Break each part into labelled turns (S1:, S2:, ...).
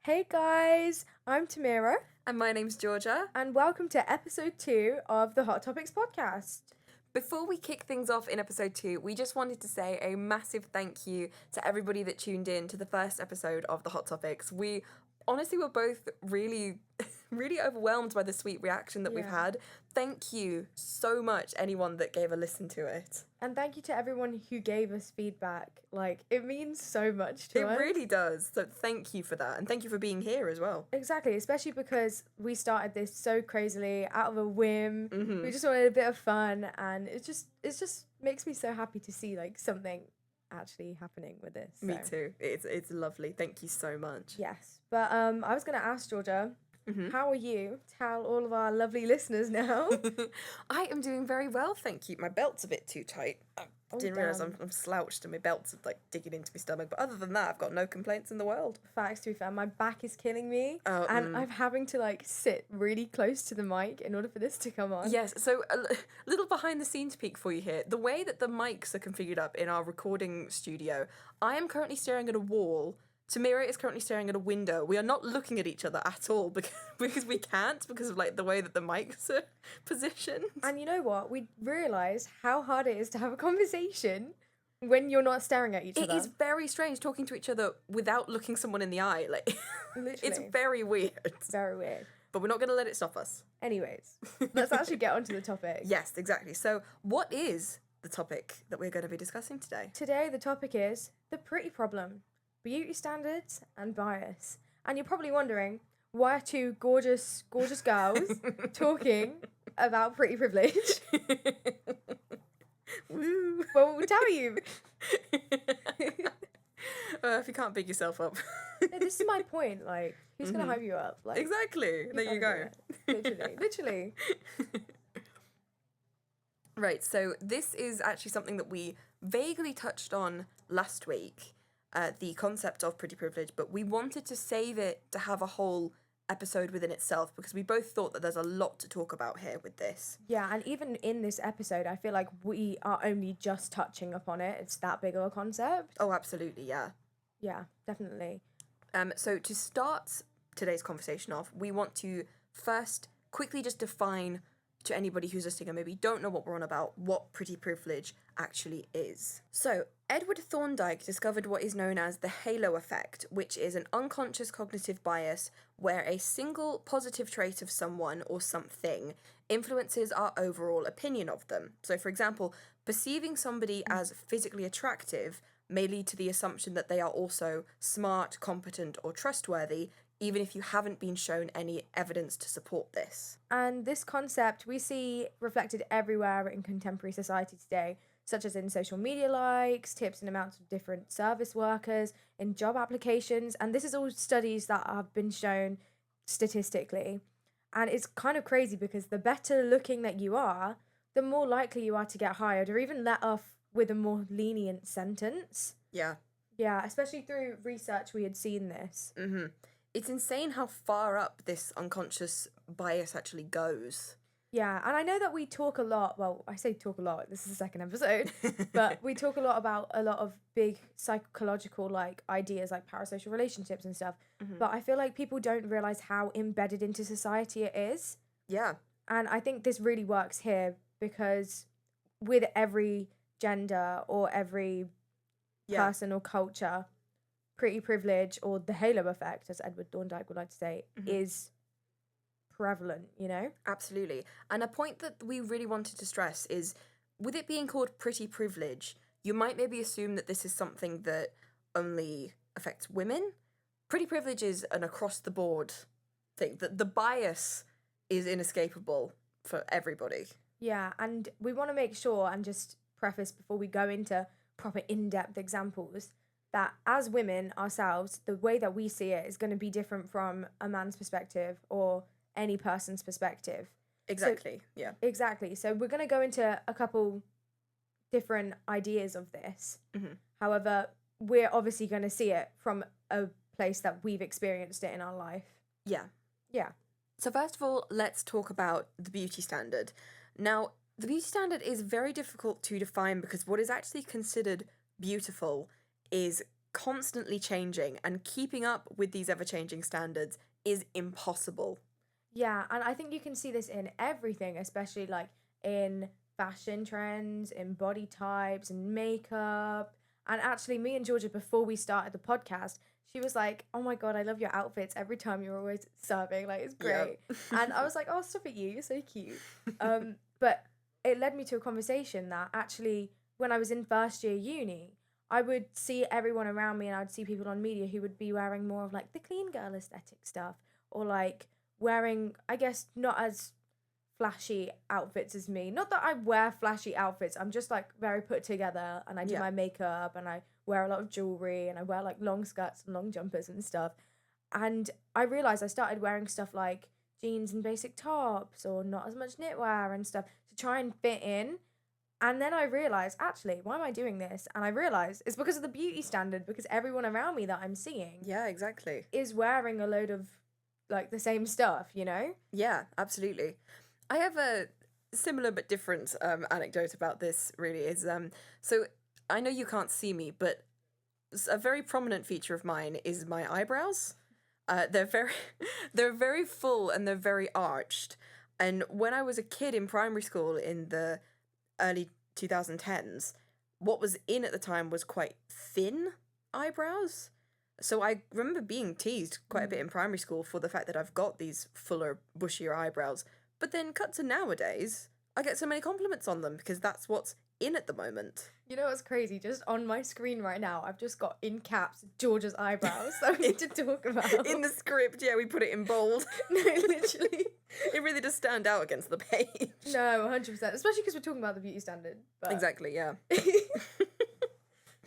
S1: Hey guys, I'm Tamira,
S2: And my name's Georgia.
S1: and welcome to episode 2 of the Hot Topics podcast.
S2: Before we kick things off in episode 2, we just wanted to say a massive thank you to everybody that tuned in to the first episode of the Hot Topics. We honestly were both really, really overwhelmed by the sweet reaction that we've
S1: Yeah.
S2: had. Thank you so much, anyone that gave a listen to it.
S1: And thank you to everyone who gave us feedback. Like, it means so much to
S2: It
S1: us.
S2: really does. So thank you for that. And thank you for being here as well.
S1: Exactly, especially because we started this so crazily out of a whim.
S2: Mm-hmm.
S1: We just wanted a bit of fun, and it just makes me so happy to see like something actually happening with this.
S2: Me
S1: so.
S2: too. It's lovely. Thank you so much.
S1: Yes, but I was gonna ask Georgia,
S2: Mhm.
S1: how are you? Tell all of our lovely listeners now.
S2: I am doing very well, thank you. My belt's a bit too tight. I didn't realise
S1: damn.
S2: I'm slouched and my belt's like digging into my stomach. But other than that, I've got no complaints in the world.
S1: Facts, to be fair, my back is killing me,
S2: Oh,
S1: and I'm having to like sit really close to the mic in order for this to come on.
S2: Yes, so a little behind the scenes peek for you here. The way that the mics are configured up in our recording studio, I am currently staring at a wall. Tamira is currently staring at a window. We are not looking at each other at all because we can't because of like the way that the mics are positioned.
S1: And you know what? We realise how hard it is to have a conversation when you're not staring at each
S2: It
S1: other.
S2: is very strange talking to each other without looking someone in the eye. Like it's
S1: Literally.
S2: very weird.
S1: Very weird.
S2: But we're not going to let it stop us.
S1: Anyways, let's actually get onto the topic.
S2: Yes, exactly. So, what is the topic that we're going to be discussing today?
S1: Today, the topic is the pretty problem, beauty standards and bias. And you're probably wondering, why are two gorgeous girls talking about pretty privilege?
S2: Woo!
S1: Well, we'll tell you.
S2: If you can't big yourself up.
S1: No, this is my point. Like, who's gonna hype you up? Like,
S2: Exactly. There you go.
S1: Literally.
S2: Right, so this is actually something that we vaguely touched on last week, the concept of pretty privilege, but we wanted to save it to have a whole episode within itself because we both thought that there's a lot to talk about here with this.
S1: Yeah, and even in this episode, I feel like we are only just touching upon it. It's that big of a concept.
S2: Oh, absolutely, yeah.
S1: Yeah, definitely.
S2: So to start today's conversation off, we want to first quickly just define to anybody who's listening and maybe don't know what we're on about, what pretty privilege actually is. So, Edward Thorndike discovered what is known as the halo effect, which is an unconscious cognitive bias where a single positive trait of someone or something influences our overall opinion of them. So, for example, perceiving somebody as physically attractive may lead to the assumption that they are also smart, competent, or trustworthy, even if you haven't been shown any evidence to support this.
S1: And this concept we see reflected everywhere in contemporary society today, such as in social media likes, tips and amounts of different service workers, in job applications. And this is all studies that have been shown statistically. And it's kind of crazy because the better looking that you are, the more likely you are to get hired or even let off with a more lenient sentence.
S2: Yeah.
S1: Yeah, especially through research we had seen this.
S2: Mm-hmm. It's insane how far up this unconscious bias actually goes.
S1: Yeah, and I know that we talk a lot, well, I say talk a lot, this is the second episode, but we talk a lot about a lot of big psychological like ideas like parasocial relationships and stuff, but I feel like people don't realise how embedded into society it is.
S2: Yeah.
S1: And I think this really works here because with every gender or every person or culture, pretty privilege or the halo effect, as Edward Thorndike would like to say, is prevalent, you know?
S2: Absolutely. And a point that we really wanted to stress is with it being called pretty privilege, you might maybe assume that this is something that only affects women. Pretty privilege is an across the board thing. That the bias is inescapable for everybody.
S1: Yeah, and we want to make sure and just preface before we go into proper in-depth examples that as women ourselves, the way that we see it is going to be different from a man's perspective or any person's perspective.
S2: Exactly, yeah.
S1: Exactly. So we're going to go into a couple different ideas of this. However, we're obviously going to see it from a place that we've experienced it in our life.
S2: Yeah.
S1: Yeah.
S2: So first of all, let's talk about the beauty standard. Now, the beauty standard is very difficult to define because what is actually considered beautiful is constantly changing, and keeping up with these ever-changing standards is impossible.
S1: Yeah, and I think you can see this in everything, especially like in fashion trends, in body types, and makeup. And actually, me and Georgia, before we started the podcast, she was like, "Oh my God, I love your outfits every time you're always serving. Like, it's great."
S2: Yep.
S1: And I was like, "Oh, stop it, you're so cute." But it led me to a conversation that actually, when I was in first year uni, I would see everyone around me and I'd see people on media who would be wearing more of like the clean girl aesthetic stuff, or like wearing, I guess, not as flashy outfits as me. Not that I wear flashy outfits. I'm just like very put together, and I do
S2: Yeah.
S1: my makeup, and I wear a lot of jewelry, and I wear like long skirts and long jumpers and stuff. And I realized I started wearing stuff like jeans and basic tops, or not as much knitwear and stuff, to try and fit in. And then I realized, actually, why am I doing this? And I realized it's because of the beauty standard, because everyone around me that I'm seeing
S2: Yeah, exactly.
S1: is wearing a load of like the same stuff, you know?
S2: Yeah, absolutely. I have a similar but different anecdote about this, really. So I know you can't see me, but a very prominent feature of mine is my eyebrows. They're very they're very full, and they're very arched. And when I was a kid in primary school in the early 2010s, what was in at the time was quite thin eyebrows. So I remember being teased quite a bit in primary school for the fact that I've got these fuller, bushier eyebrows. But then cut to nowadays, I get so many compliments on them because that's what's in at the moment.
S1: You know what's crazy? Just on my screen right now, I've just got in caps Georgia's eyebrows that we need to talk about.
S2: In the script, yeah, we put it in bold.
S1: No, literally.
S2: It really does stand out against the page.
S1: No, 100%. Especially because we're talking about the beauty standard. But...
S2: Exactly, yeah.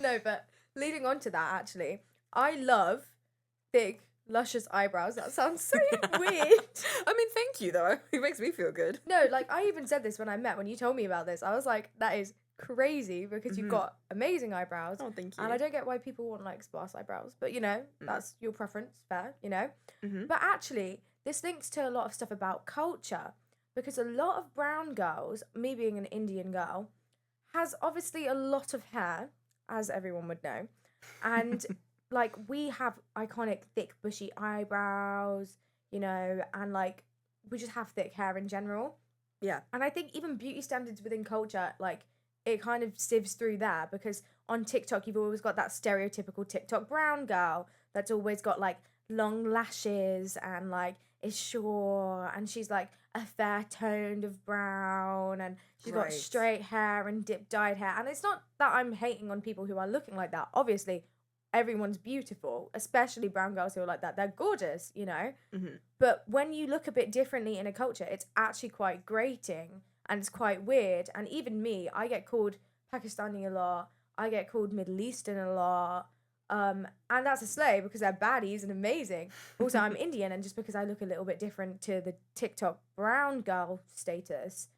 S1: No, but leading on to that, actually, I love thick, luscious eyebrows. That sounds so weird.
S2: I mean, thank you, though. It makes me feel good.
S1: No, like, I even said this when you told me about this. I was like, that is crazy because you've got amazing eyebrows.
S2: Oh, thank you.
S1: And I don't get why people want, like, sparse eyebrows. But, you know, that's your preference. Fair, you know?
S2: Mm-hmm.
S1: But actually, this links to a lot of stuff about culture. Because a lot of brown girls, me being an Indian girl, has obviously a lot of hair, as everyone would know. And... like, we have iconic, thick, bushy eyebrows, you know, and, like, we just have thick hair in general.
S2: Yeah.
S1: And I think even beauty standards within culture, like, it kind of sieves through there, because on TikTok, you've always got that stereotypical TikTok brown girl that's always got, like, long lashes and, like, is short, and she's, like, a fair toned of brown, and she's got straight hair and dip dyed hair. And it's not that I'm hating on people who are looking like that. Obviously, everyone's beautiful, especially brown girls who are like that. They're gorgeous, you know?
S2: Mm-hmm.
S1: But when you look a bit differently in a culture, it's actually quite grating and it's quite weird. And even me, I get called Pakistani a lot. I get called Middle Eastern a lot. And that's a slay because they're baddies and amazing. Also, I'm Indian, and just because I look a little bit different to the TikTok brown girl status,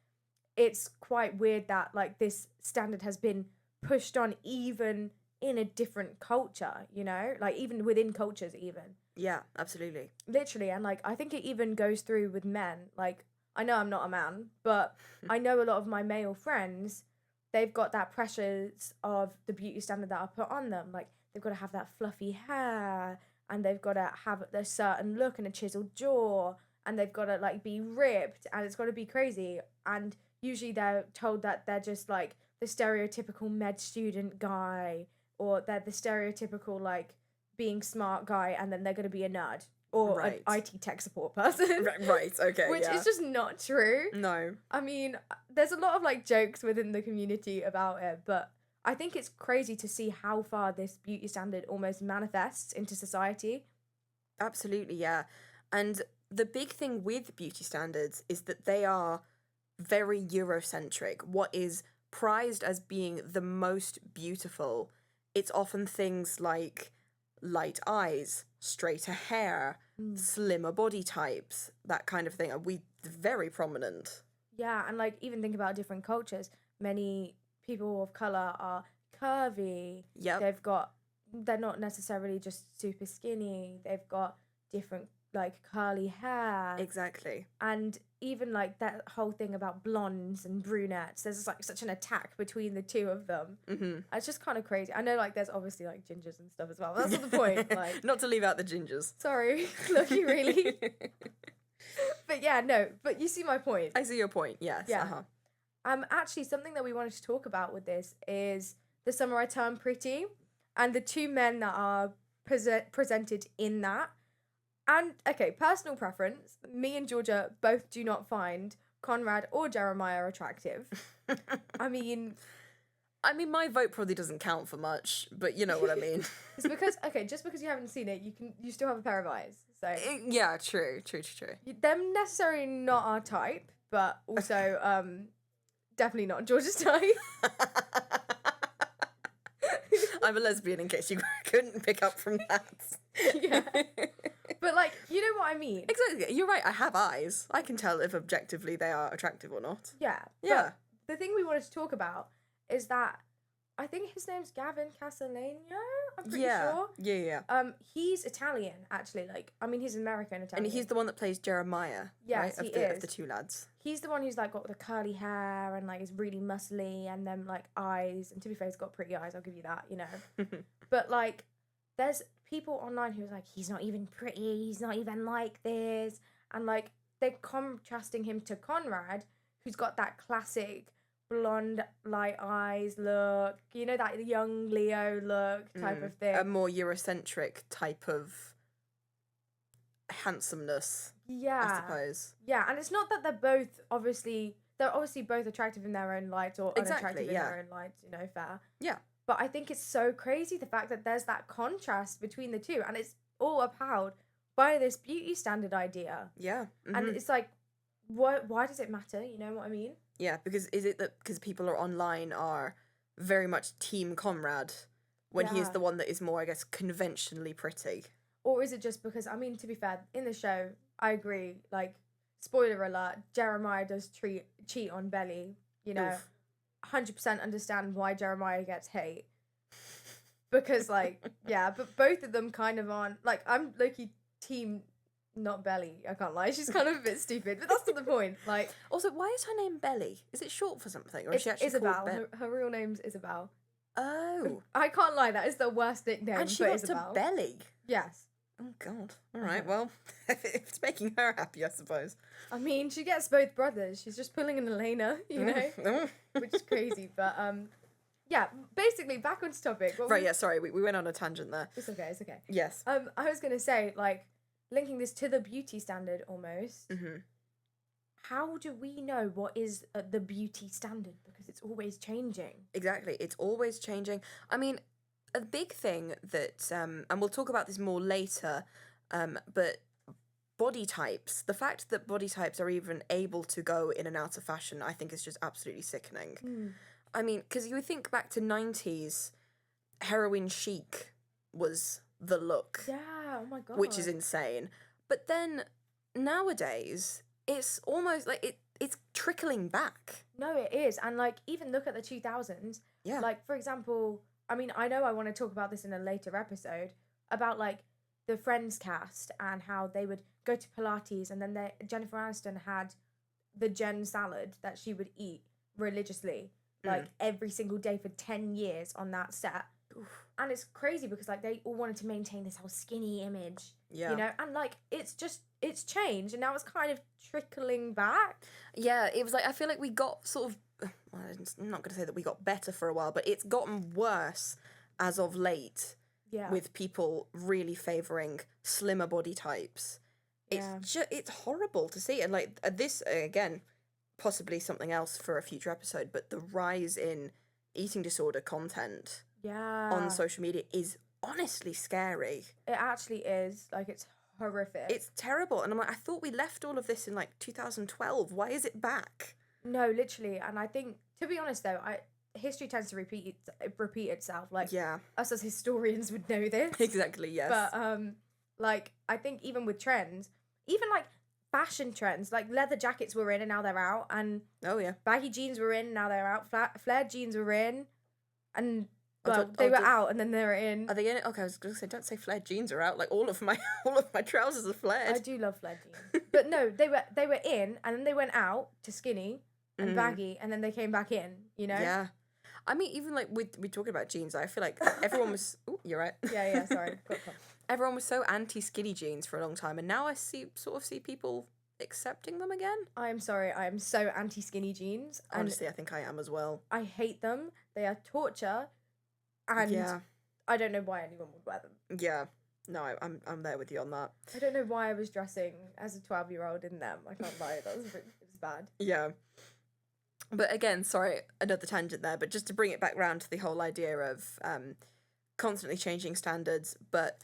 S1: it's quite weird that, like, this standard has been pushed on even in a different culture, you know, like even within cultures, even.
S2: Yeah, absolutely.
S1: Literally. And like, I think it even goes through with men. Like, I know I'm not a man, but I know a lot of my male friends, they've got that pressures of the beauty standard that I put on them. Like, they've got to have that fluffy hair, and they've got to have a certain look and a chiseled jaw, and they've got to like be ripped, and it's got to be crazy. And usually they're told that they're just like the stereotypical med student guy, or they're the stereotypical, like, being smart guy, and then they're going to be a nerd or an IT tech support person.
S2: Right, okay,
S1: Which is just not true.
S2: No.
S1: I mean, there's a lot of, like, jokes within the community about it, but I think it's crazy to see how far this beauty standard almost manifests into society.
S2: Absolutely, yeah. And the big thing with beauty standards is that they are very Eurocentric. What is prized as being the most beautiful, it's often things like light eyes, straighter hair, slimmer body types, that kind of thing. Are we very prominent?
S1: Yeah, and like even think about different cultures. Many people of color are curvy.
S2: Yep.
S1: They're not necessarily just super skinny. They've got different like curly hair.
S2: Exactly.
S1: And even like that whole thing about blondes and brunettes, there's like such an attack between the two of them.
S2: Mm-hmm.
S1: It's just kind of crazy. I know like there's obviously like gingers and stuff as well. But that's not the point. Like,
S2: not to leave out the gingers.
S1: sorry, Loki, really. But yeah, no. But you see my point.
S2: I see your point. Yes.
S1: Yeah.
S2: Uh-huh.
S1: Actually, something that we wanted to talk about with this is The Summer I Turned Pretty, and the two men that are presented in that. And, okay, personal preference, me and Georgia both do not find Conrad or Jeremiah attractive. I mean,
S2: my vote probably doesn't count for much, but you know what I mean.
S1: It's because, okay, just because you haven't seen it, you still have a pair of eyes. So
S2: yeah, true.
S1: Them necessarily not our type, but also definitely not Georgia's type.
S2: I'm a lesbian, in case you couldn't pick up from that.
S1: Yeah. But, like, you know what I mean?
S2: Exactly. You're right. I have eyes. I can tell if objectively they are attractive or not.
S1: Yeah.
S2: Yeah.
S1: But the thing we wanted to talk about is that I think his name's Gavin Castellano. I'm pretty sure.
S2: Yeah.
S1: He's Italian, actually. Like, I mean, he's American Italian.
S2: And he's the one that plays Jeremiah.
S1: Yes,
S2: right?
S1: he is.
S2: Of the two lads.
S1: He's the one who's like got the curly hair and like is really muscly and then like eyes. And to be fair, he's got pretty eyes. I'll give you that. You know. But like, there's people online who's like, he's not even pretty. He's not even like this. And like, they're contrasting him to Conrad, who's got that classic blonde, light eyes look. You know, that young Leo look type of thing.
S2: A more Eurocentric type of handsomeness.
S1: Yeah.
S2: I suppose.
S1: Yeah, and it's not that they're obviously both attractive in their own lights or unattractive in their own lights, you know, fair.
S2: Yeah.
S1: But I think it's so crazy the fact that there's that contrast between the two, and it's all upheld by this beauty standard idea.
S2: Yeah. Mm-hmm.
S1: And it's like, why does it matter? You know what I mean?
S2: Yeah, because is it that because people are online are very much Team Conrad when he is the one that is more, I guess, conventionally pretty?
S1: Or is it just because, I mean, to be fair, in the show, I agree, like, spoiler alert, Jeremiah does cheat on Belly, you know.
S2: Oof.
S1: 100% understand why Jeremiah gets hate. Because, like, yeah, but both of them kind of aren't, like, I'm low-key team not Belly, I can't lie. She's kind of a bit stupid, but that's not the point. Like,
S2: also, why is her name Belly? Is it short for something? Or is
S1: it's
S2: she actually
S1: Isabel.
S2: called
S1: Her real name's Isabel.
S2: Oh.
S1: I can't lie, that is the worst nickname
S2: And she
S1: for
S2: got
S1: Isabel.
S2: to Belly?
S1: Yes.
S2: Oh, God. All right, well, if it's making her happy, I suppose.
S1: I mean, she gets both brothers. She's just pulling an Elena, you know? Which is crazy, but, yeah, basically, back onto topic.
S2: Sorry, we went on a tangent there.
S1: It's okay.
S2: Yes.
S1: I was going to say, like, linking this to the beauty standard almost, how do we know what is the beauty standard? Because it's always changing.
S2: Exactly, it's always changing. I mean, a big thing that, and we'll talk about this more later, but body types, the fact that body types are even able to go in and out of fashion, I think is just absolutely sickening. I mean, because you think back to 90s, heroin chic was the look.
S1: Yeah, oh my God.
S2: Which is insane. But then, nowadays, it's almost like it's trickling back.
S1: No, it is. And, like, even look at the 2000s.
S2: Yeah.
S1: Like, for example, I mean, I know I want to talk about this in a later episode, about, like, the Friends cast and how they would go to Pilates and then Jennifer Aniston had the Jen salad that she would eat religiously, like, every single day for 10 years on that set. Oof. And it's crazy because, like, they all wanted to maintain this whole skinny image, you know? And, like, it's changed and now it's kind of trickling back.
S2: Yeah, it was like, I feel like we got sort of, well, I'm not going to say that we got better for a while, but it's gotten worse as of late. Yeah. With people really favouring slimmer body types. It's horrible to see. And, like, this, again, possibly something else for a future episode, but the rise in eating disorder content on social media is honestly scary.
S1: It actually is. Like, it's horrific.
S2: It's terrible. And I'm like, I thought we left all of this in, like, 2012. Why is it back?
S1: No, literally. And I think, to be honest, though, history tends to repeat itself. Like, us as historians would know this.
S2: Exactly, yes.
S1: But, like, I think even with trends, even, like, fashion trends, like, leather jackets were in and now they're out, and
S2: baggy
S1: jeans were in and now they're out, flared jeans were in, and Well, they were out and then they were in.
S2: Are they in it? Okay, I was going to say, don't say flared jeans are out. Like all of my trousers are flared.
S1: I do love flared jeans, but no, they were in, and then they went out to skinny and baggy, and then they came back in. You know?
S2: Yeah. I mean, even like we're talking about jeans, I feel like everyone was. Oh, you're right.
S1: Yeah. Sorry.
S2: Everyone was so anti skinny jeans for a long time, and now I see people accepting them again.
S1: I am sorry. I am so anti skinny jeans.
S2: Honestly, I think I am as well.
S1: I hate them. They are torture. And I don't know why anyone would wear them.
S2: Yeah. No, I'm there with you on that.
S1: I don't know why I was dressing as a 12-year-old in them. I can't lie. It was bad.
S2: Yeah. But again, sorry, another tangent there, but just to bring it back round to the whole idea of constantly changing standards, but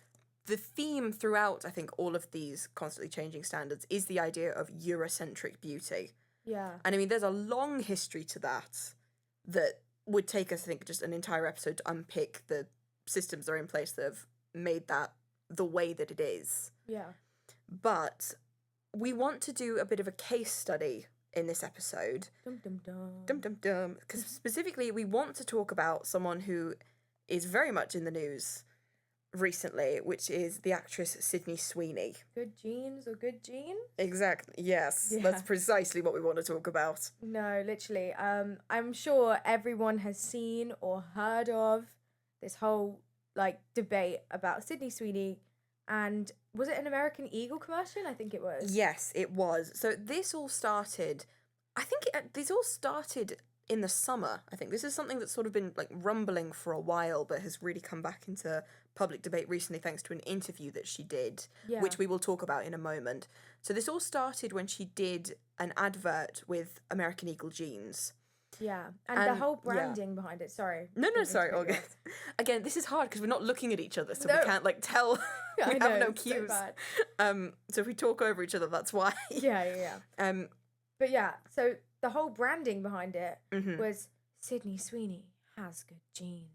S2: the theme throughout, I think, all of these constantly changing standards is the idea of Eurocentric beauty.
S1: Yeah.
S2: And I mean, there's a long history to that would take us, I think, just an entire episode to unpick the systems that are in place that have made that the way that it is.
S1: Yeah.
S2: But we want to do a bit of a case study in this episode.
S1: Dum dum dum.
S2: Dum dum dum. Because specifically, we want to talk about someone who is very much in the news recently, which is the actress Sydney Sweeney.
S1: Good genes or good genes?
S2: Exactly. Yes.
S1: Yeah.
S2: That's precisely what we want to talk about.
S1: No, literally. I'm sure everyone has seen or heard of this whole debate about Sydney Sweeney, and was it an American Eagle commercial? I think it was.
S2: Yes, it was. So this all started. This all started in the summer. I think this is something that's sort of been rumbling for a while, but has really come back into public debate recently thanks to an interview that she did, which we will talk about in a moment. So this all started when she did an advert with American Eagle jeans.
S1: Yeah, and the whole branding behind it. Sorry.
S2: No, sorry. Okay. Again, this is hard because we're not looking at each other, so we can't tell. We
S1: I
S2: have
S1: know,
S2: no cues.
S1: So bad.
S2: So if we talk over each other, that's why.
S1: Yeah. But yeah, so the whole branding behind it was Sydney Sweeney has good genes.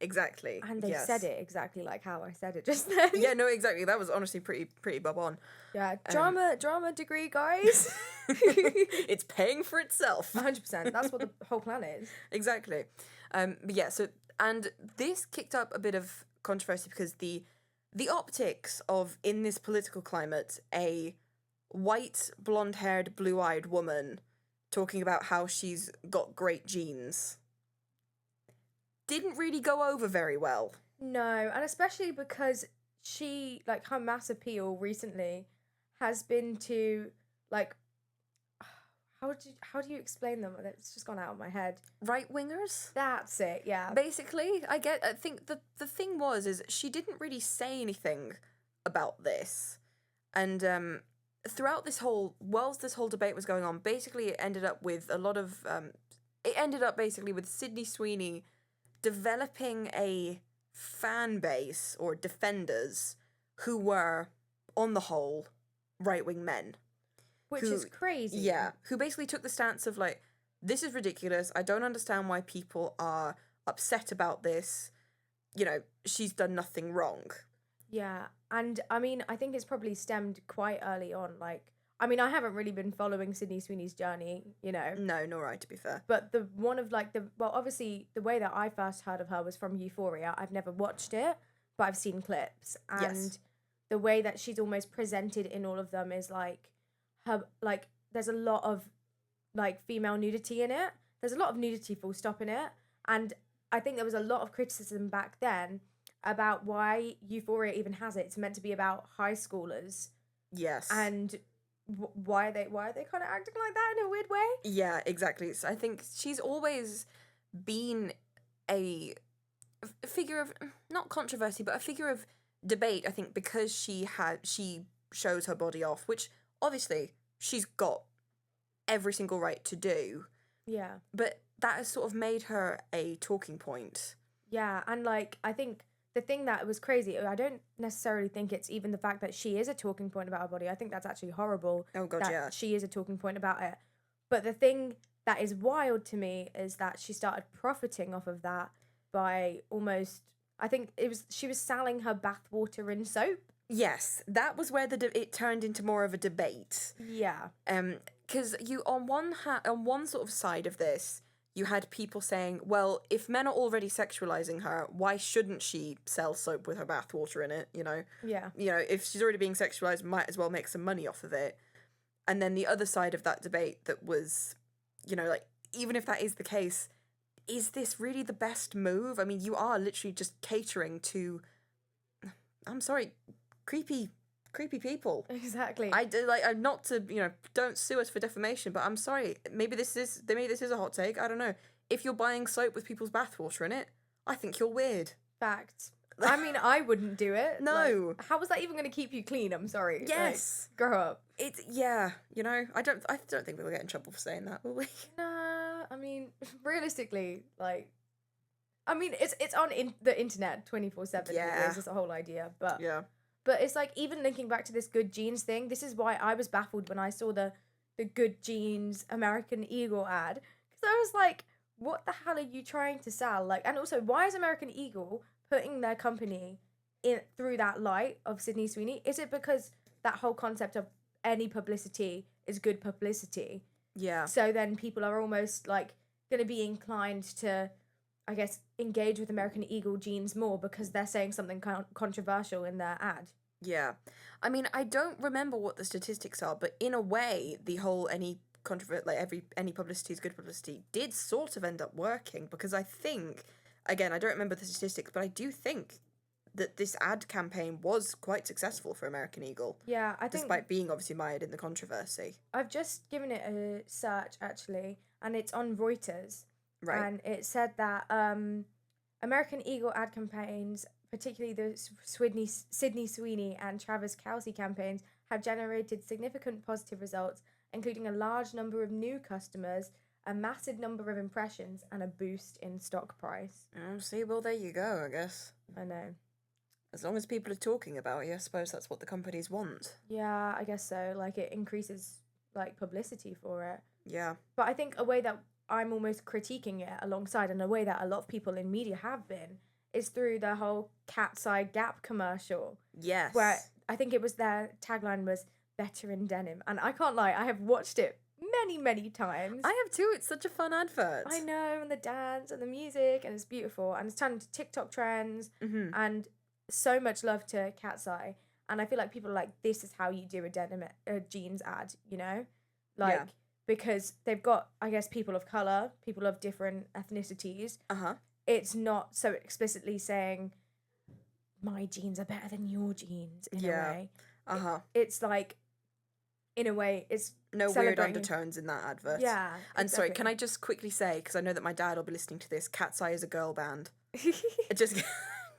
S2: Exactly.
S1: And they said it exactly like how I said it just then.
S2: Yeah, no, exactly. That was honestly pretty bob on.
S1: Yeah, drama degree, guys.
S2: It's paying for itself.
S1: 100%. That's what the whole plan is.
S2: Exactly. But yeah, and this kicked up a bit of controversy because the optics of, in this political climate, a white, blonde-haired, blue-eyed woman talking about how she's got great genes didn't really go over very well.
S1: No, and especially because she, her mass appeal recently has been to, how do you explain them? It's just gone out of my head.
S2: Right-wingers?
S1: That's it, yeah.
S2: Basically, I think the thing is she didn't really say anything about this. And throughout whilst this whole debate was going on, basically it ended up with with Sydney Sweeney developing a fan base or defenders who were, on the whole, right-wing men.
S1: Which is crazy.
S2: Yeah, who basically took the stance of this is ridiculous, I don't understand why people are upset about this, she's done nothing wrong.
S1: Yeah, and I mean, I think it's probably stemmed quite early on, I mean, I haven't really been following Sydney Sweeney's journey,
S2: No, nor I, to be fair.
S1: But obviously, the way that I first heard of her was from Euphoria. I've never watched it, but I've seen clips. And the way that she's almost presented in all of them is, her, there's a lot of, female nudity in it. There's a lot of nudity, full stop, in it. And I think there was a lot of criticism back then about why Euphoria even has it. It's meant to be about high schoolers.
S2: Yes.
S1: And why are they kind of acting like that in a weird way?
S2: Yeah, exactly. So I think she's always been a figure of, not controversy, but a figure of debate, I think, because she shows her body off, which obviously she's got every single right to do.
S1: Yeah.
S2: But that has sort of made her a talking point.
S1: Yeah, and I think the thing that was crazy, I don't necessarily think it's even the fact that she is a talking point about her body. I think that's actually horrible.
S2: Oh, God,
S1: that
S2: yeah.
S1: She is a talking point about it. But the thing that is wild to me is that she started profiting off of that by almost, I think she was selling her bathwater in soap.
S2: Yes, that was where it turned into more of a debate.
S1: Yeah.
S2: Because you on one sort of side of this, you had people saying, well, if men are already sexualizing her, why shouldn't she sell soap with her bathwater in it, you know?
S1: Yeah.
S2: You know, if she's already being sexualized, might as well make some money off of it. And then the other side of that debate that was, you know, like, even if that is the case, is this really the best move? I mean, you are literally just catering to, I'm sorry, creepy people.
S1: Exactly.
S2: I do, like, I'm not to, you know, don't sue us for defamation, but I'm sorry. Maybe this is a hot take. I don't know. If you're buying soap with people's bathwater in it, I think you're weird.
S1: Fact. I mean, I wouldn't do it.
S2: No.
S1: Like, how was that even going to keep you clean? I'm sorry.
S2: Yes.
S1: Like, grow up.
S2: It's, yeah, you know, I don't think we'll get in trouble for saying that, will we?
S1: Nah, I mean, realistically, like, I mean, it's on the internet 24/7.
S2: Yeah.
S1: It's just a whole idea, but
S2: Yeah.
S1: but it's like, even linking back to this good genes thing. This is why I was baffled when I saw the good genes American Eagle ad, because I was like, what the hell are you trying to sell? Like, and also, why is American Eagle putting their company in through that light of Sydney Sweeney? Is it because that whole concept of any publicity is good publicity?
S2: Yeah.
S1: So then people are almost like going to be inclined to, I guess, engage with American Eagle jeans more because they're saying something controversial in their ad.
S2: Yeah. I mean, I don't remember what the statistics are, but in a way, the whole any publicity is good publicity did sort of end up working, because I think, again, I don't remember the statistics, but I do think that this ad campaign was quite successful for American Eagle.
S1: Yeah, I think,
S2: despite being obviously mired in the controversy.
S1: I've just given it a search actually, and it's on Reuters.
S2: Right.
S1: And it said that American Eagle ad campaigns, particularly the Sydney Sweeney and Travis Kelce campaigns, have generated significant positive results, including a large number of new customers, a massive number of impressions, and a boost in stock price.
S2: See, well, there you go, I guess.
S1: I know.
S2: As long as people are talking about it, I suppose that's what the companies want.
S1: Yeah, I guess so. Like, it increases, like, publicity for it.
S2: Yeah.
S1: But I think a way that I'm almost critiquing it alongside, and a way that a lot of people in media have been, is through the whole Cat's Eye Gap commercial.
S2: Yes.
S1: Where I think it was, their tagline was better in denim. And I can't lie, I have watched it many times.
S2: I have too. It's such a fun advert.
S1: I know, and the dance and the music, and it's beautiful, and it's turned into TikTok trends, and so much love to Cat's Eye. And I feel like people are like, this is how you do a jeans ad, you know? Like,
S2: Yeah.
S1: Because they've got, I guess, people of colour, people of different ethnicities. It's not so explicitly saying, my jeans are better than your jeans, in a way. It's like, in a way, it's
S2: no weird undertones in that advert.
S1: Yeah.
S2: And sorry, can I just quickly say, because I know that my dad will be listening to this, Cat's Eye is a girl band. just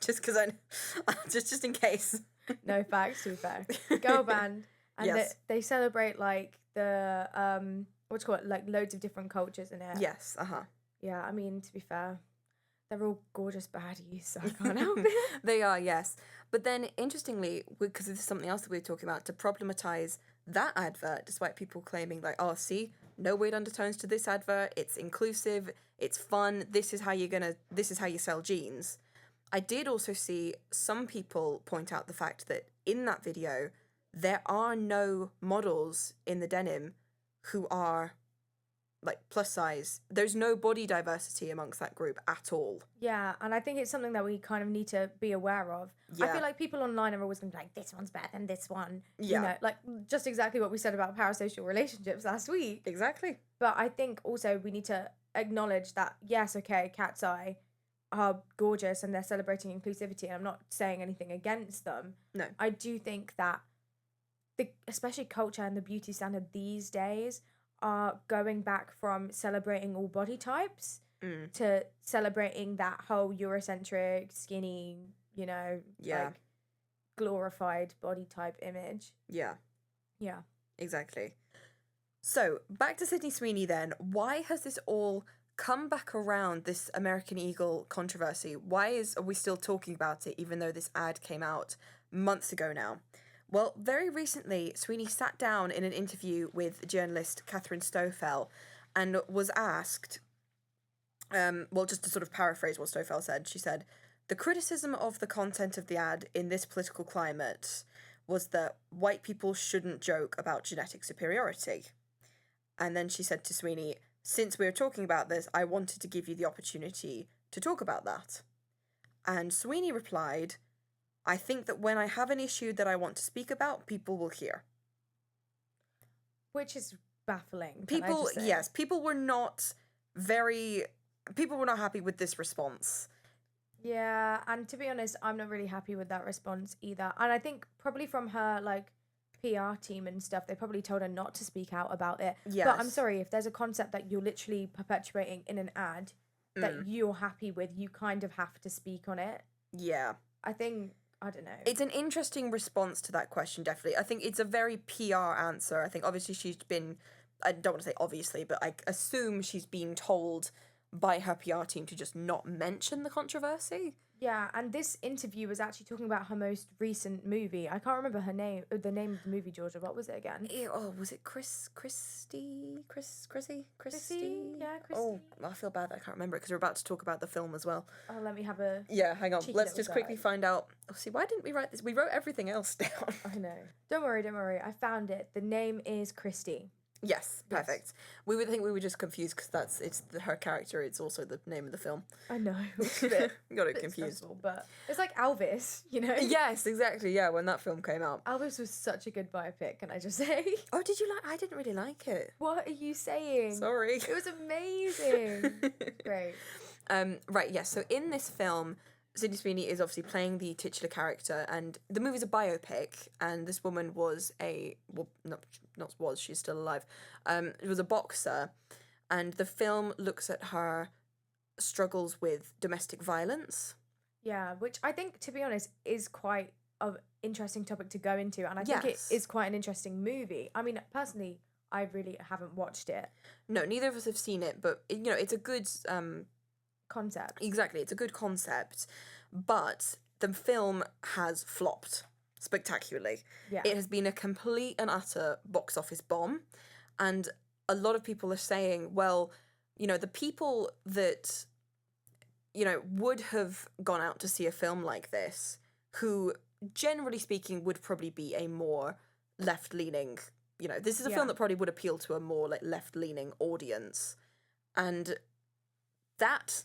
S2: because just in case.
S1: No, facts, to be fair. Girl band. And
S2: Yes.
S1: they celebrate, like, the, what's it called, like, loads of different cultures in it.
S2: Yes,
S1: Yeah, I mean, to be fair, they're all gorgeous baddies, so I can't help it.
S2: They are, yes. But then, interestingly, because this is something else that we were talking about, to problematize that advert, despite people claiming, like, oh, see, no weird undertones to this advert, it's inclusive, it's fun, this is how you sell jeans. I did also see some people point out the fact that in that video, there are no models in the denim who are, like, plus size. There's no body diversity amongst that group at all.
S1: Yeah, and I think it's something that we kind of need to be aware of. I feel like people online are always going to be like, this one's better than this one.
S2: Yeah.
S1: You know, like, just exactly what we said about parasocial relationships last week.
S2: Exactly.
S1: But I think also we need to acknowledge that, yes, okay, Cat's Eye are gorgeous and they're celebrating inclusivity, and I'm not saying anything against them.
S2: No.
S1: I do think that especially culture and the beauty standard these days are going back from celebrating all body types to celebrating that whole Eurocentric, skinny, you know, like, glorified body type image.
S2: Yeah.
S1: Yeah.
S2: Exactly. So, back to Sydney Sweeney then. Why has this all come back around, this American Eagle controversy? Why are we still talking about it, even though this ad came out months ago now? Well, very recently, Sweeney sat down in an interview with journalist Catherine Stofel and was asked, just to sort of paraphrase what Stofel said, she said, the criticism of the content of the ad in this political climate was that white people shouldn't joke about genetic superiority. And then she said to Sweeney, since we were talking about this, I wanted to give you the opportunity to talk about that. And Sweeney replied, I think that when I have an issue that I want to speak about, people will hear.
S1: Which is baffling.
S2: People, yes, people were not happy with this response.
S1: Yeah, and to be honest, I'm not really happy with that response either. And I think probably from her, like, PR team and stuff, they probably told her not to speak out about it.
S2: Yes.
S1: But I'm sorry, if there's a concept that you're literally perpetuating in an ad that you're happy with, you kind of have to speak on it.
S2: Yeah.
S1: I think, I don't know.
S2: It's an interesting response to that question, definitely. I think it's a very PR answer. I think obviously she's been, I don't want to say obviously, but I assume she's been told by her PR team to just not mention the controversy.
S1: Yeah, and this interview was actually talking about her most recent movie. I can't remember the name of the movie, Georgia. What was it again?
S2: Was it Chrissy?
S1: Yeah, Chrissy.
S2: Oh, I feel bad that I can't remember it because we're about to talk about the film as well.
S1: Oh, let me have a...
S2: Yeah, hang on.
S1: cheeky
S2: Let's
S1: little
S2: just quickly
S1: search.
S2: find out. Oh, see, why didn't we write this? We wrote everything else down.
S1: I know. Don't worry. I found it. The name is Christy.
S2: Yes, perfect. We would think we were just confused because it's her character. It's also the name of the film.
S1: I know.
S2: Got it confused.
S1: Stressful, but it's like Elvis, you know?
S2: Yes, exactly. Yeah, when that film came out.
S1: Elvis was such a good biopic, can I just say?
S2: Oh, did you like? I didn't really like it.
S1: What are you saying?
S2: Sorry.
S1: It was amazing. Great.
S2: Right. Yes. So in this film, Sydney Sweeney is obviously playing the titular character, and the movie's a biopic. And this woman was she's still alive. Was a boxer, and the film looks at her struggles with domestic violence.
S1: Yeah, which I think, to be honest, is quite an interesting topic to go into, and I think it
S2: Yes.
S1: is quite an interesting movie. I mean, personally, I really haven't watched it.
S2: No, neither of us have seen it, but it's a good
S1: Concept.
S2: Exactly, it's a good concept, but the film has flopped spectacularly.
S1: Yeah.
S2: It has been a complete and utter box office bomb, and a lot of people are saying, well, the people that, would have gone out to see a film like this, who, generally speaking, would probably be a more left-leaning, this is a film that probably would appeal to a more, like, left-leaning audience, and that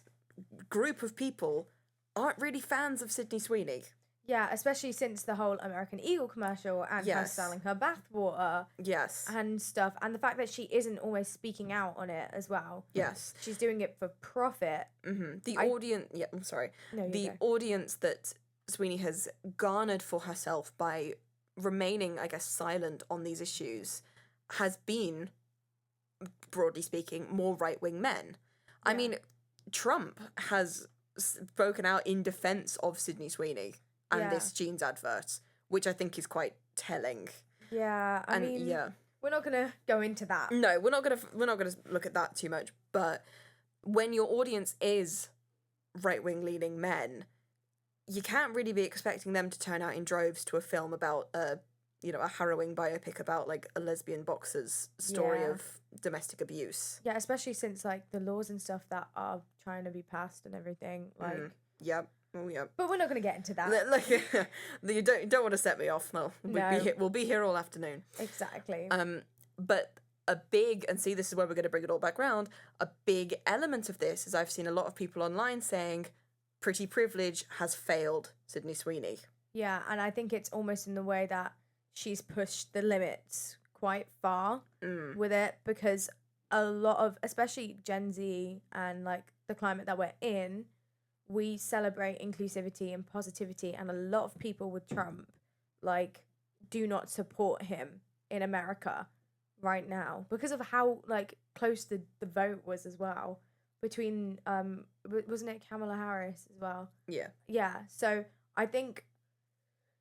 S2: group of people aren't really fans of Sydney Sweeney.
S1: Yeah, especially since the whole American Eagle commercial and her
S2: Yes.
S1: selling her bathwater
S2: Yes.
S1: and stuff, and the fact that she isn't always speaking out on it as well.
S2: Yes.
S1: She's doing it for profit.
S2: Mm-hmm. The audience... Yeah, I'm sorry.
S1: No,
S2: The audience that Sweeney has garnered for herself by remaining, I guess, silent on these issues has been, broadly speaking, more right-wing men. I
S1: Yeah.
S2: mean, Trump has spoken out in defense of Sydney Sweeney and this jeans advert, which I think is quite telling.
S1: Yeah, I mean, we're not gonna go into that.
S2: No, we're not gonna look at that too much. But when your audience is right-wing leaning men, you can't really be expecting them to turn out in droves to a film about a harrowing biopic about, like, a lesbian boxer's story
S1: Yeah.
S2: of domestic abuse.
S1: Yeah, especially since, like, the laws and stuff that are trying to be passed and everything. Like,
S2: Yep. Oh, yep.
S1: but we're not gonna get into that.
S2: You don't want to set me off. No, we'll be here all afternoon.
S1: Exactly.
S2: But a big, and see, this is where we're going to bring it all back round, a big element of this is I've seen a lot of people online saying pretty privilege has failed Sydney Sweeney.
S1: Yeah, and I think it's almost in the way that she's pushed the limits quite far with it, because a lot of, especially Gen Z and, like, the climate that we're in, we celebrate inclusivity and positivity, and a lot of people with Trump, like, do not support him in America right now because of how, like, close the vote was as well between wasn't it Kamala Harris as well? Yeah, so I think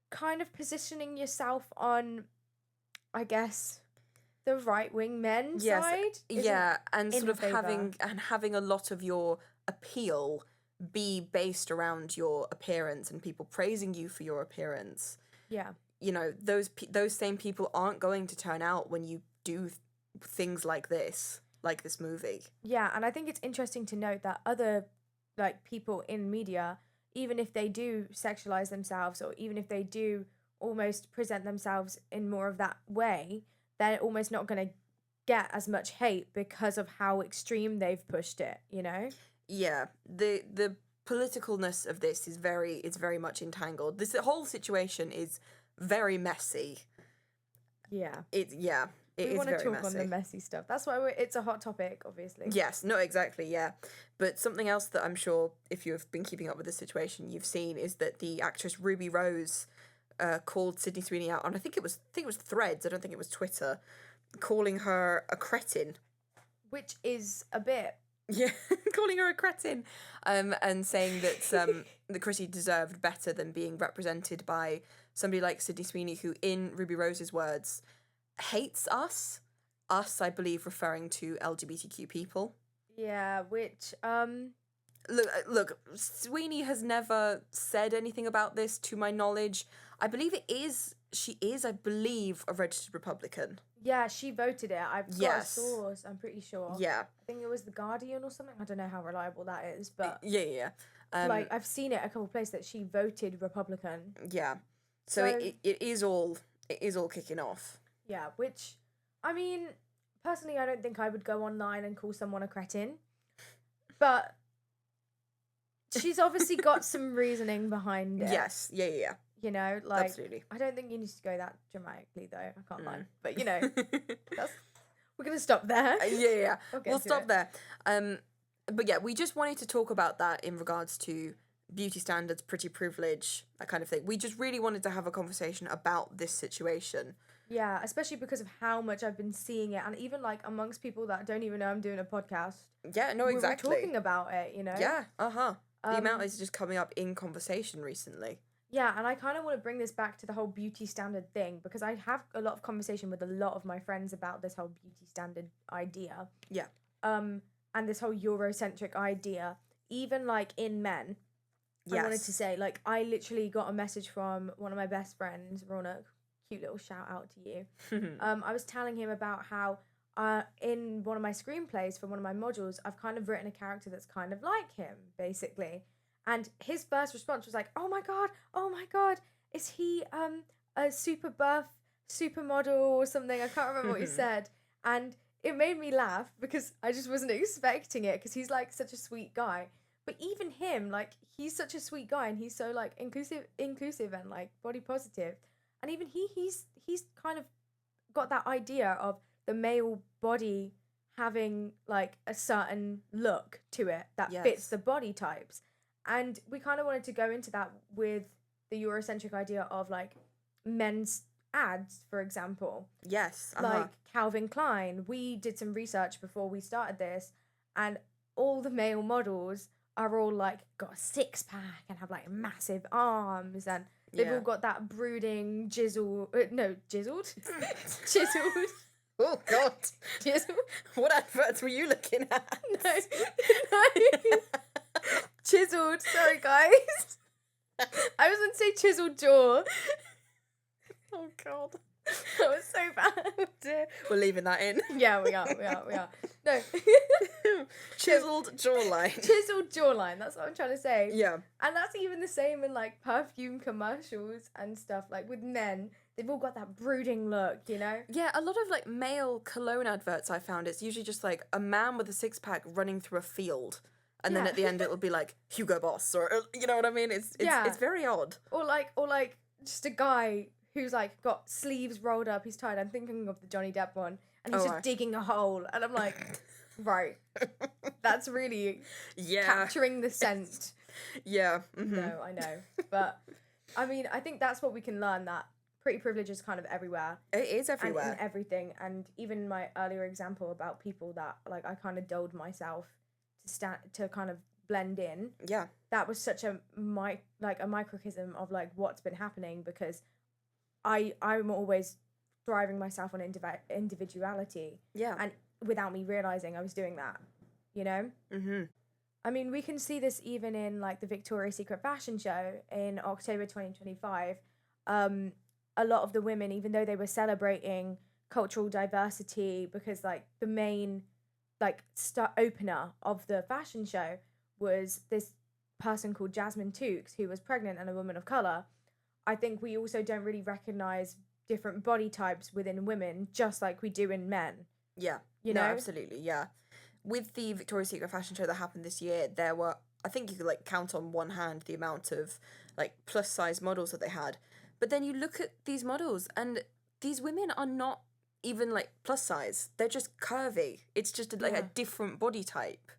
S1: kind of positioning yourself on, I guess, the right-wing men side,
S2: and sort of
S1: favour.
S2: having a lot of your appeal be based around your appearance and people praising you for your appearance.
S1: Yeah.
S2: Those same people aren't going to turn out when you do things like this movie.
S1: Yeah, and I think it's interesting to note that other, like, people in media, even if they do sexualize themselves, or even if they do almost present themselves in more of that way, they're almost not going to get as much hate because of how extreme they've pushed it, you know?
S2: Yeah, the politicalness of this is very much entangled. This whole situation is very messy.
S1: Yeah.
S2: It
S1: We
S2: is
S1: want to
S2: very
S1: talk
S2: messy.
S1: on the messy stuff. That's why it's a hot topic, obviously.
S2: Yes, no, exactly, yeah. But something else that I'm sure, if you've been keeping up with the situation, you've seen is that the actress Ruby Rose called Sydney Sweeney out on, I think it was Threads, I don't think it was Twitter, calling her a cretin.
S1: Which is a bit...
S2: Yeah, calling her a cretin, and saying that that Chrissy deserved better than being represented by somebody like Sydney Sweeney, who, in Ruby Rose's words, hates us. Us, I believe, referring to LGBTQ people.
S1: Yeah, which,
S2: Look, Sweeney has never said anything about this, to my knowledge. I believe she is, I believe, a registered Republican.
S1: Yeah, she voted it. I've got
S2: Yes.
S1: a source, I'm pretty sure.
S2: Yeah.
S1: I think it was The Guardian or something. I don't know how reliable that is, but
S2: Yeah.
S1: like I've seen it a couple places that she voted Republican.
S2: Yeah. So it is all kicking off.
S1: Yeah, which, I mean, personally, I don't think I would go online and call someone a cretin, but she's obviously got some reasoning behind it.
S2: Yes. Yeah.
S1: You know, like,
S2: Absolutely.
S1: I don't think you need to go that dramatically, though. I can't lie. But, you know, we're going to stop there.
S2: Yeah. We'll
S1: to
S2: stop
S1: it.
S2: there. But yeah, we just wanted to talk about that in regards to beauty standards, pretty privilege, that kind of thing. We just really wanted to have a conversation about this situation.
S1: Yeah, especially because of how much I've been seeing it, and even like amongst people that don't even know I'm doing a podcast.
S2: Yeah, no, exactly.
S1: We're talking about it, you know?
S2: Yeah, the amount is just coming up in conversation recently.
S1: Yeah, and I kind of want to bring this back to the whole beauty standard thing, because I have a lot of conversation with a lot of my friends about this whole beauty standard idea.
S2: Yeah.
S1: And this whole Eurocentric idea, even like in men. Yes. I wanted to say, like, I literally got a message from one of my best friends, Ronak. Cute little shout out to you. I was telling him about how in one of my screenplays for one of my modules, I've kind of written a character that's kind of like him, basically. And his first response was like, oh my god, is he a super buff supermodel or something? I can't remember what he said. And it made me laugh because I just wasn't expecting it, because he's like such a sweet guy. But even him, like, he's such a sweet guy, and he's so like inclusive and like body positive. And even he's kind of got that idea of the male body having like a certain look to it that fits the body types. And we kind of wanted to go into that with the Eurocentric idea of like men's ads, for example.
S2: Yes.
S1: Like Calvin Klein. We did some research before we started this, and all the male models are all like got a six pack and have like massive arms, and they've all got that brooding chiseled.
S2: Oh God.
S1: Chiseled.
S2: What adverts were you looking at?
S1: No. Chiseled. Sorry, guys. I was going to say chiseled jaw.
S2: Oh God.
S1: That was so bad.
S2: We're leaving that in.
S1: Yeah, we are. No.
S2: Chiseled jawline.
S1: Chiseled jawline, that's what I'm trying to say.
S2: Yeah.
S1: And that's even the same in like perfume commercials and stuff. Like with men, they've all got that brooding look, you know?
S2: Yeah, a lot of like male cologne adverts I found, it's usually just like a man with a six pack running through a field. And then at the end it'll be like Hugo Boss, or you know what I mean? It's very odd.
S1: Or like just a guy who's like got sleeves rolled up, he's tired. I'm thinking of the Johnny Depp one, and he's just digging a hole, and I'm like, right, that's really capturing the scent.
S2: Yeah. Mm-hmm.
S1: No, I know, but I mean, I think that's what we can learn, that pretty privilege is kind of everywhere.
S2: It is everywhere.
S1: And in everything, and even my earlier example about people that like I kind of dulled myself to kind of blend in.
S2: Yeah.
S1: That was such a microcosm of like what's been happening, because I'm always thriving myself on individuality.
S2: Yeah.
S1: And without me realizing I was doing that, you know?
S2: Mm-hmm.
S1: I mean, we can see this even in like the Victoria's Secret fashion show in October 2025. A lot of the women, even though they were celebrating cultural diversity, because like the main like opener of the fashion show was this person called Jasmine Tookes, who was pregnant and a woman of color. I think we also don't really recognize different body types within women, just like we do in men.
S2: Yeah.
S1: You
S2: No,
S1: know?
S2: absolutely. Yeah. With the Victoria's Secret fashion show that happened this year, there were, I think you could like count on one hand the amount of like plus size models that they had. But then you look at these models and these women are not even like plus size. They're just curvy. It's just like a
S1: Yeah.
S2: different body type,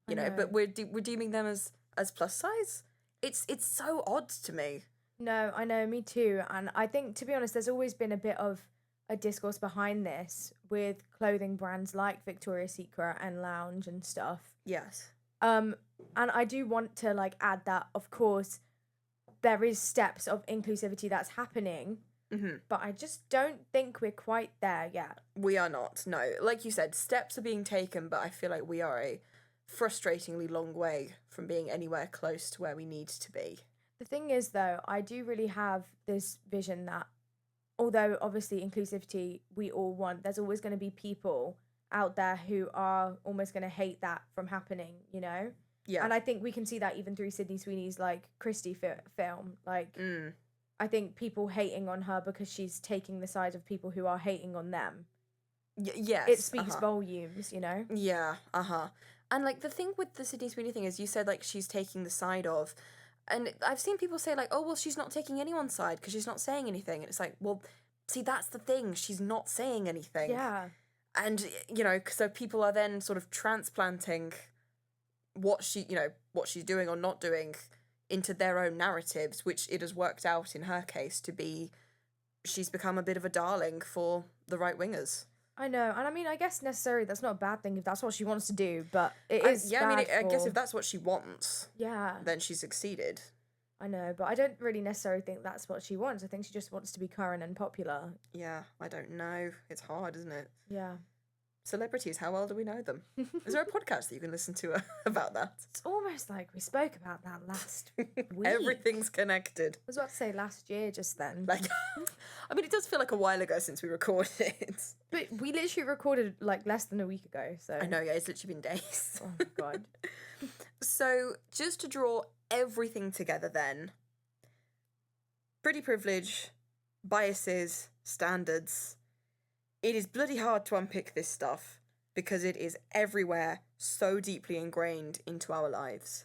S1: I
S2: you know,
S1: know.
S2: but we're deeming them as plus size. It's so odd to me.
S1: No, I know, me too. And I think, to be honest, there's always been a bit of a discourse behind this with clothing brands like Victoria's Secret and Lounge and stuff.
S2: Yes.
S1: Um, and I do want to like add that, of course, there is steps of inclusivity that's happening, but I just don't think we're quite there yet.
S2: We are not. No. Like you said, steps are being taken, but I feel like we are a frustratingly long way from being anywhere close to where we need to be.
S1: The thing is, though, I do really have this vision that although obviously inclusivity we all want, there's always going to be people out there who are almost going to hate that from happening, you know?
S2: Yeah.
S1: And I think we can see that even through Sydney Sweeney's like Christie film. Like, I think people hating on her because she's taking the side of people who are hating on them.
S2: Yes.
S1: It speaks volumes, you know?
S2: Yeah. And like the thing with the Sydney Sweeney thing is you said like she's taking the side of, and I've seen people say like, oh, well, she's not taking anyone's side because she's not saying anything. And it's like, well, see, that's the thing. She's not saying anything.
S1: Yeah.
S2: And, you know, so people are then sort of transplanting what she's doing or not doing into their own narratives, which it has worked out in her case to be, she's become a bit of a darling for the right wingers.
S1: I know, and I mean, I guess necessarily that's not a bad thing if that's what she wants to do, but it is.
S2: Yeah, I mean, I guess
S1: for...
S2: if that's what she wants,
S1: yeah,
S2: then she's succeeded.
S1: I know, but I don't really necessarily think that's what she wants. I think she just wants to be current and popular.
S2: Yeah, I don't know. It's hard, isn't it?
S1: Yeah.
S2: Celebrities, how well do we know them? Is there a podcast that you can listen to about that?
S1: It's almost like we spoke about that last week.
S2: Everything's connected.
S1: I was about to say last year just then.
S2: Like, I mean, it does feel like a while ago since we recorded.
S1: But we literally recorded like less than a week ago, so.
S2: I know, yeah, it's literally been days.
S1: Oh, God.
S2: So, just to draw everything together then, pretty privilege, biases, standards. It is bloody hard to unpick this stuff because it is everywhere, so deeply ingrained into our lives.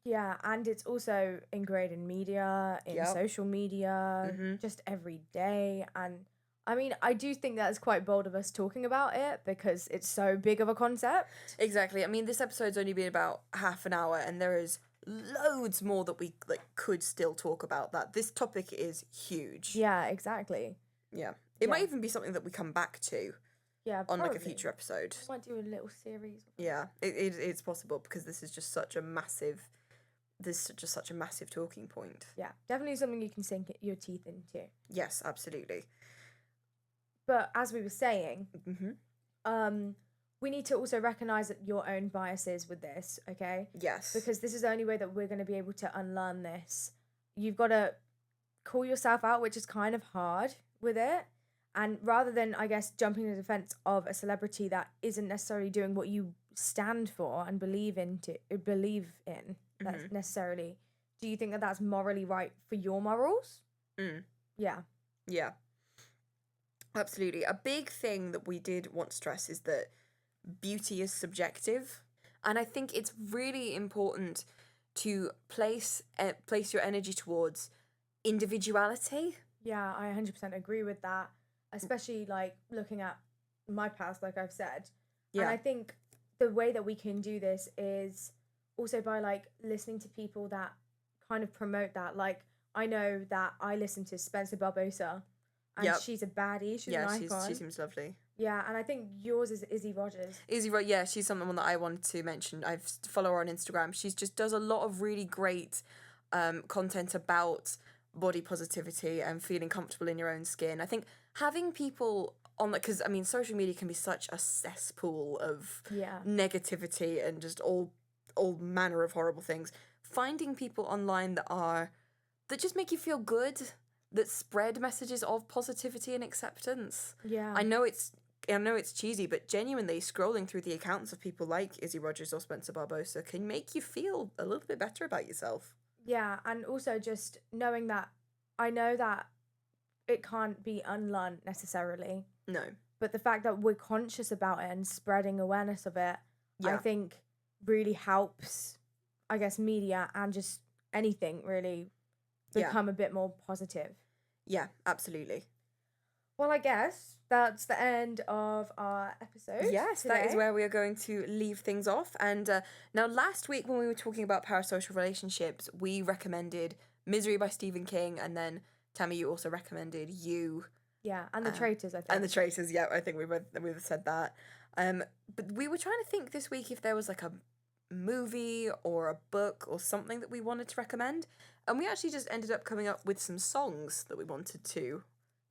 S1: Yeah, and it's also ingrained in media, in social media, just every day. And I mean, I do think that's quite bold of us talking about it because it's so big of a concept.
S2: Exactly. I mean, this episode's only been about half an hour and there is loads more that we could still talk about that. This topic is huge.
S1: Yeah, exactly.
S2: Yeah. It might even be something that we come back to.
S1: Yeah,
S2: on
S1: probably.
S2: like a future episode.
S1: Might do a little series.
S2: Yeah, it's possible because this is just such a massive talking point.
S1: Yeah, definitely something you can sink your teeth into.
S2: Yes, absolutely.
S1: But as we were saying, we need to also recognise your own biases with this, okay?
S2: Yes.
S1: Because this is the only way that we're going to be able to unlearn this. You've got to call yourself out, which is kind of hard with it. And rather than, I guess, jumping to the defense of a celebrity that isn't necessarily doing what you stand for and believe in, that's necessarily, do you think that that's morally right for your morals? Yeah.
S2: Yeah. Absolutely. A big thing that we did want to stress is that beauty is subjective. And I think it's really important to place your energy towards individuality.
S1: Yeah, I 100% agree with that. Especially like looking at my past, like I've said. Yeah. And I think the way that we can do this is also by like listening to people that kind of promote that. Like I know that I listen to Spencer Barbosa and she's a baddie. She's an icon.
S2: She seems lovely.
S1: Yeah, and I think yours is Izzy Rogers.
S2: Yeah, she's someone that I wanted to mention. I follow her on Instagram. She just does a lot of really great content about body positivity and feeling comfortable in your own skin. I think having people on that, because I mean social media can be such a cesspool of negativity and just all manner of horrible things. Finding people online that just make you feel good, that spread messages of positivity and acceptance.
S1: Yeah.
S2: I know it's cheesy, but genuinely scrolling through the accounts of people like Izzy Rogers or Spencer Barbosa can make you feel a little bit better about yourself.
S1: Yeah, and also just knowing that I know that it can't be unlearned necessarily.
S2: No.
S1: But the fact that we're conscious about it and spreading awareness of it, I
S2: Yeah.
S1: think really helps, I guess, media and just anything really
S2: Yeah.
S1: become a bit more positive.
S2: Yeah, absolutely.
S1: Well, I guess that's the end of our episode.
S2: Yes,
S1: today.
S2: that is where we are going to leave things off. And now, last week when we were talking about parasocial relationships, we recommended Misery by Stephen King, and then Tammy, you also recommended You.
S1: Yeah, and The Traitors, I think.
S2: And The Traitors, yeah, I think we both said that. But we were trying to think this week if there was like a movie or a book or something that we wanted to recommend, and we actually just ended up coming up with some songs that we wanted to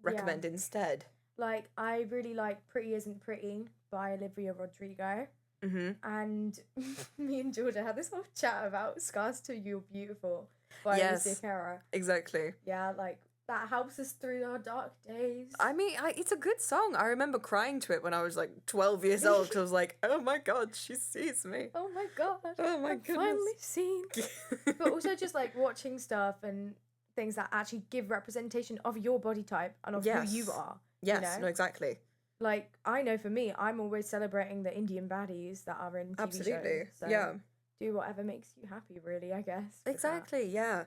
S2: recommend instead.
S1: Like, I really like Pretty Isn't Pretty by Olivia Rodrigo.
S2: Mm-hmm.
S1: And me and Georgia had this whole chat about Scars to You're Beautiful by
S2: Yes.
S1: Lucia Cara.
S2: Exactly.
S1: Yeah, like, that helps us through our dark days.
S2: I mean, it's a good song. I remember crying to it when I was like 12 years old because I was like, oh my god, she sees me.
S1: Oh my god.
S2: Oh my
S1: I'm
S2: goodness.
S1: finally seen. But also just like watching stuff and things that actually give representation of your body type and of
S2: Yes.
S1: who you are.
S2: Yes,
S1: you know?
S2: no, exactly.
S1: Like, I know for me, I'm always celebrating the Indian baddies that are in TV
S2: Absolutely.
S1: shows. So
S2: Yeah.
S1: do whatever makes you happy, really, I guess. with that.
S2: Exactly, yeah.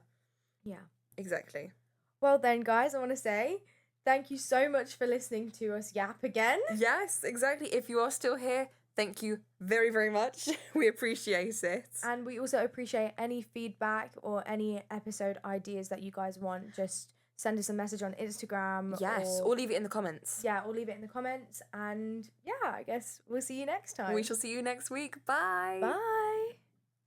S1: Yeah.
S2: Exactly.
S1: Well then, guys, I want to say thank you so much for listening to us yap again.
S2: Yes, exactly. If you are still here, thank you very, very much. We appreciate it.
S1: And we also appreciate any feedback or any episode ideas that you guys want. Just send us a message on Instagram.
S2: Yes, or leave it in the comments.
S1: Yeah, or leave it in the comments. And yeah, I guess we'll see you next time.
S2: We shall see you next week. Bye.
S1: Bye.